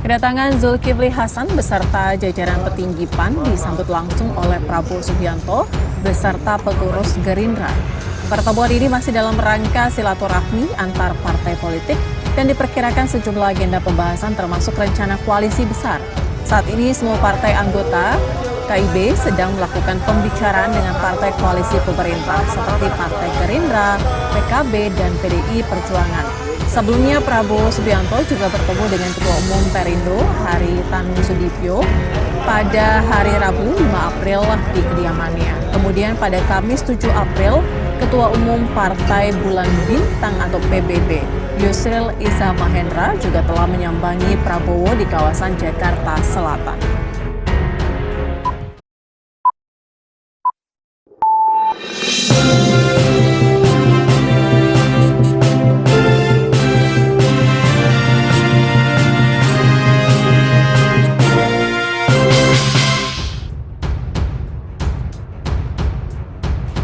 Kedatangan Zulkifli Hasan beserta jajaran petinggi PAN disambut langsung oleh Prabowo Subianto beserta pengurus Gerindra. Pertemuan ini masih dalam rangka silaturahmi antar partai politik dan diperkirakan sejumlah agenda pembahasan termasuk rencana koalisi besar. Saat ini semua partai anggota KIB sedang melakukan pembicaraan dengan partai koalisi pemerintah seperti Partai Gerindra, PKB, dan PDI Perjuangan. Sebelumnya Prabowo Subianto juga bertemu dengan Ketua Umum Perindo Haritanu Sudibyo pada hari Rabu 5 April di kediamannya. Kemudian pada Kamis 7 April, Ketua Umum Partai Bulan Bintang atau PBB, Yusril Iza Mahendra juga telah menyambangi Prabowo di kawasan Jakarta Selatan.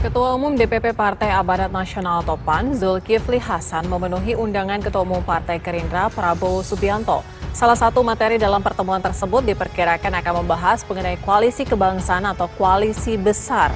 Ketua Umum DPP Partai Amanat Nasional atau PAN, Zulkifli Hasan memenuhi undangan Ketua Umum Partai Gerindra Prabowo Subianto. Salah satu materi dalam pertemuan tersebut diperkirakan akan membahas mengenai koalisi kebangsaan atau koalisi besar.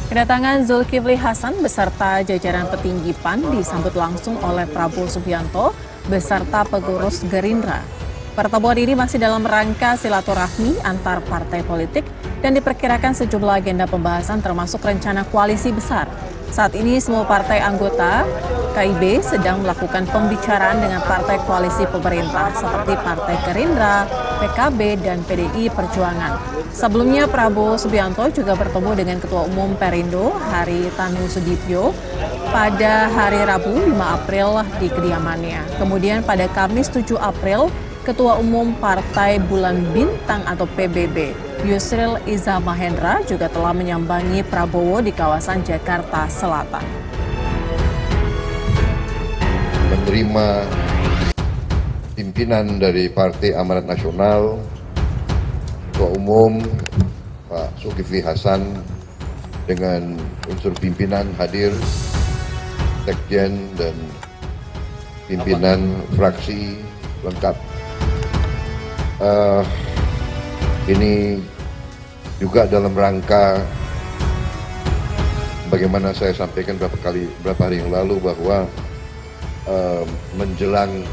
Kedatangan Zulkifli Hasan beserta jajaran petinggi PAN disambut langsung oleh Prabowo Subianto beserta pengurus Gerindra. Pertemuan ini masih dalam rangka silaturahmi antar partai politik dan diperkirakan sejumlah agenda pembahasan termasuk rencana koalisi besar. Saat ini semua partai anggota KIB sedang melakukan pembicaraan dengan partai koalisi pemerintah seperti Partai Gerindra, PKB, dan PDI Perjuangan. Sebelumnya Prabowo Subianto juga bertemu dengan Ketua Umum Perindo Haritanu Sudibyo pada hari Rabu 5 April di kediamannya. Kemudian pada Kamis 7 April, Ketua Umum Partai Bulan Bintang atau PBB, Yusril Iza Mahendra juga telah menyambangi Prabowo di kawasan Jakarta Selatan. Menerima pimpinan dari Partai Amanat Nasional, Ketua Umum Pak Zulkifli Hasan dengan unsur pimpinan hadir, sekjen dan pimpinan fraksi lengkap. Ini juga dalam rangka bagaimana saya sampaikan beberapa hari yang lalu bahwa menjelang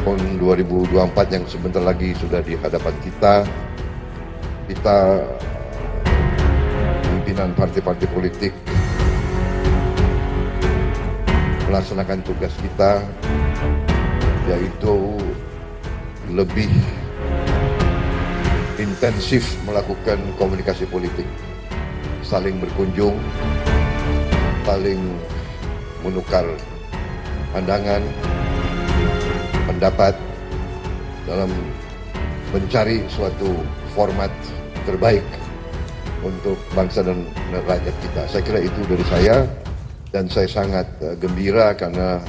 tahun 2024 yang sebentar lagi sudah di hadapan kita pimpinan partai-partai politik melaksanakan tugas kita, yaitu lebih intensif melakukan komunikasi politik, saling berkunjung, saling menukar pandangan, pendapat dalam mencari suatu format terbaik untuk bangsa dan rakyat kita. Saya kira itu dari saya, dan saya sangat gembira karena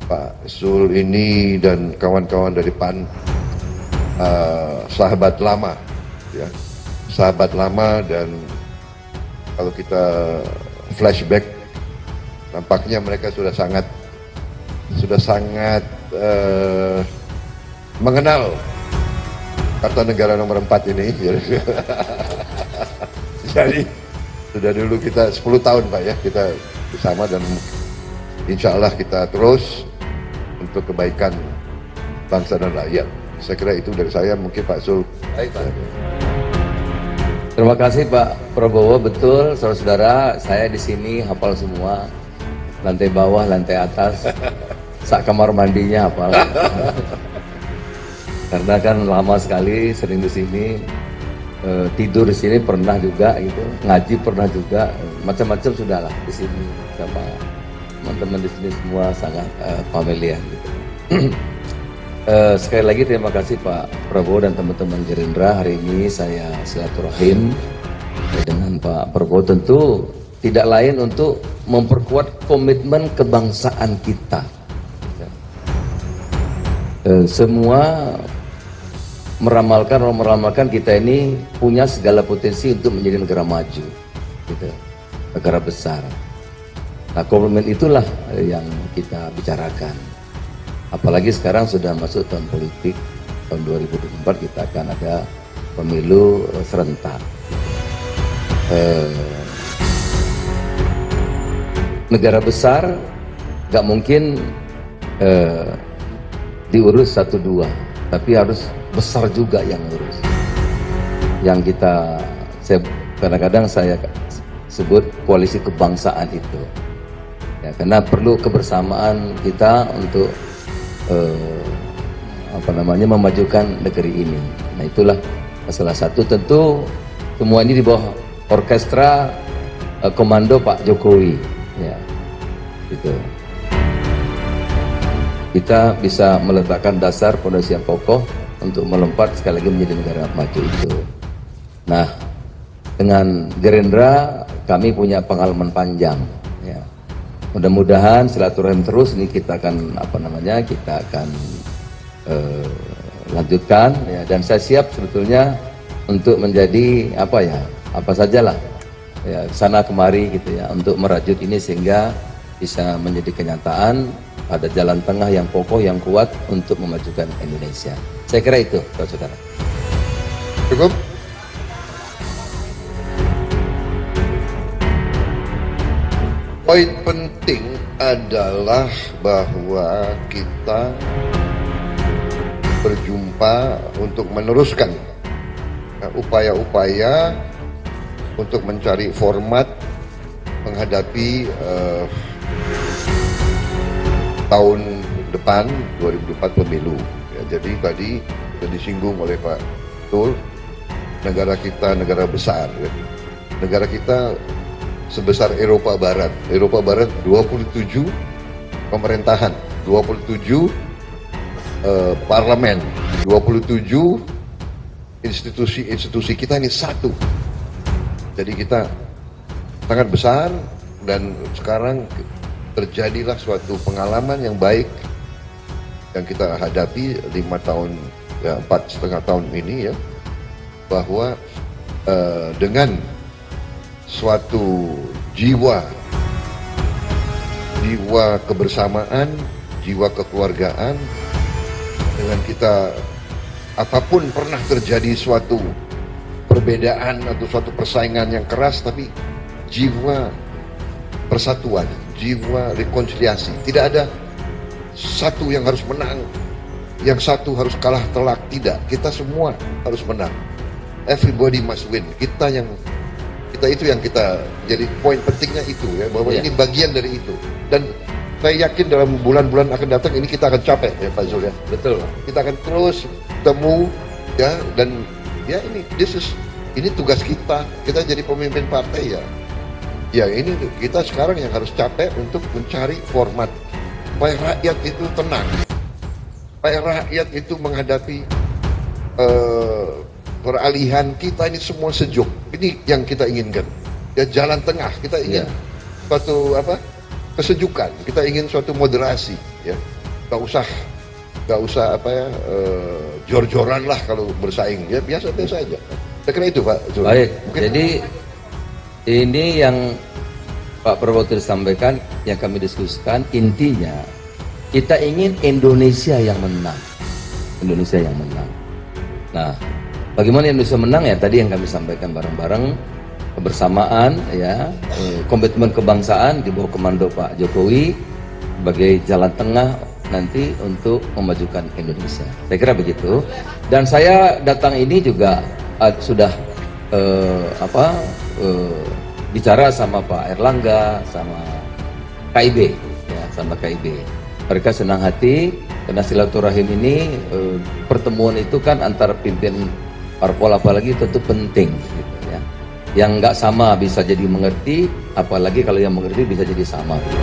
Pak Zul ini dan kawan-kawan dari PAN sahabat lama, ya, sahabat lama, dan kalau kita flashback nampaknya mereka sudah sangat mengenal Kartanegara nomor 4 ini. Jadi sudah dulu kita 10 tahun Pak ya kita bersama, dan insya Allah kita terus untuk kebaikan bangsa dan rakyat. Saya kira itu dari saya, mungkin Pak Zul. Baik, Pak. Terima kasih Pak Prabowo. Betul, saudara-saudara, saya di sini hafal semua, lantai bawah, lantai atas, sak kamar mandinya hafal. Karena kan lama sekali sering di sini, tidur di sini pernah juga, gitu, ngaji pernah juga, macam-macam sudahlah di sini sama teman-teman di sini semua sangat familiar. Gitu. Sekali lagi terima kasih Pak Prabowo dan teman-teman Gerindra. Hari ini saya silaturahim dengan Pak Prabowo, tentu tidak lain untuk memperkuat komitmen kebangsaan kita. Semua meramalkan kita ini punya segala potensi untuk menjadi negara maju, gitu, negara besar. Nah, komitmen itulah yang kita bicarakan. Apalagi sekarang sudah masuk tahun politik, tahun 2024 kita akan ada pemilu serentak. Negara besar nggak mungkin diurus 1-2, tapi harus besar juga yang ngurus. Yang kadang-kadang saya sebut koalisi kebangsaan itu. Ya, karena perlu kebersamaan kita untuk memajukan negeri ini. Nah, itulah salah satu, tentu semua ini di bawah orkestra komando Pak Jokowi, ya, gitu. Kita bisa meletakkan dasar fondasi yang kokoh untuk melompat sekali lagi menjadi negara maju itu. Nah, dengan Gerindra kami punya pengalaman panjang, ya. Mudah-mudahan silaturahim terus ini kita akan lanjutkan, ya. Dan saya siap sebetulnya untuk menjadi apa sajalah, ya, sana kemari gitu ya, untuk merajut ini sehingga bisa menjadi kenyataan, ada jalan tengah yang kokoh yang kuat untuk memajukan Indonesia. Saya kira itu, saudara. Cukup? Poin penting adalah bahwa kita berjumpa untuk meneruskan upaya-upaya untuk mencari format menghadapi tahun depan 2024 pemilu. Ya, jadi tadi sudah disinggung oleh Pak Tul, negara kita negara besar. Ya. Negara kita sebesar Eropa Barat. Eropa Barat 27 pemerintahan, 27 parlemen, 27 institusi kita ini satu. Jadi kita sangat besar dan sekarang terjadilah suatu pengalaman yang baik yang kita hadapi 4,5 tahun ini, ya, bahwa dengan suatu jiwa kebersamaan, jiwa kekeluargaan, dengan kita apapun pernah terjadi suatu perbedaan atau suatu persaingan yang keras, tapi jiwa persatuan, jiwa rekonsiliasi. Tidak ada satu yang harus menang, yang satu harus kalah telak. Tidak, kita semua harus menang. Everybody must win. Kita itu yang kita jadi poin pentingnya itu, ya, bahwa ini bagian dari itu. Dan saya yakin dalam bulan-bulan akan datang ini kita akan capai, ya Pak Zul, ya. Betul. Kita akan terus temu, ya, dan ya ini tugas kita. Kita jadi pemimpin partai, ya. Ya, ini kita sekarang yang harus capek untuk mencari format supaya rakyat itu tenang, supaya rakyat itu menghadapi peralihan kita ini semua sejuk. Ini yang kita inginkan. Ya, jalan tengah. Kita ingin suatu kesejukan. Kita ingin suatu moderasi. Ya, nggak usah jor-joran lah kalau bersaing. Ya, biasa-biasa aja. Saya kira itu, Pak. Baik. Jadi ini yang Pak Prabowo tadi sampaikan, yang kami diskusikan, intinya kita ingin Indonesia yang menang. Indonesia yang menang. Nah, bagaimana Indonesia menang, ya tadi yang kami sampaikan bareng-bareng, kebersamaan, ya, komitmen kebangsaan di bawah komando Pak Jokowi sebagai jalan tengah nanti untuk memajukan Indonesia. Saya kira begitu. Dan saya datang ini juga sudah bicara sama Pak Erlangga, sama KIB, ya, sama KIB. Mereka senang hati karena silaturahim ini, pertemuan itu kan antara pimpinan parpol apalagi tentu penting, gitu, ya. Yang nggak sama bisa jadi mengerti, apalagi kalau yang mengerti bisa jadi sama. Gitu.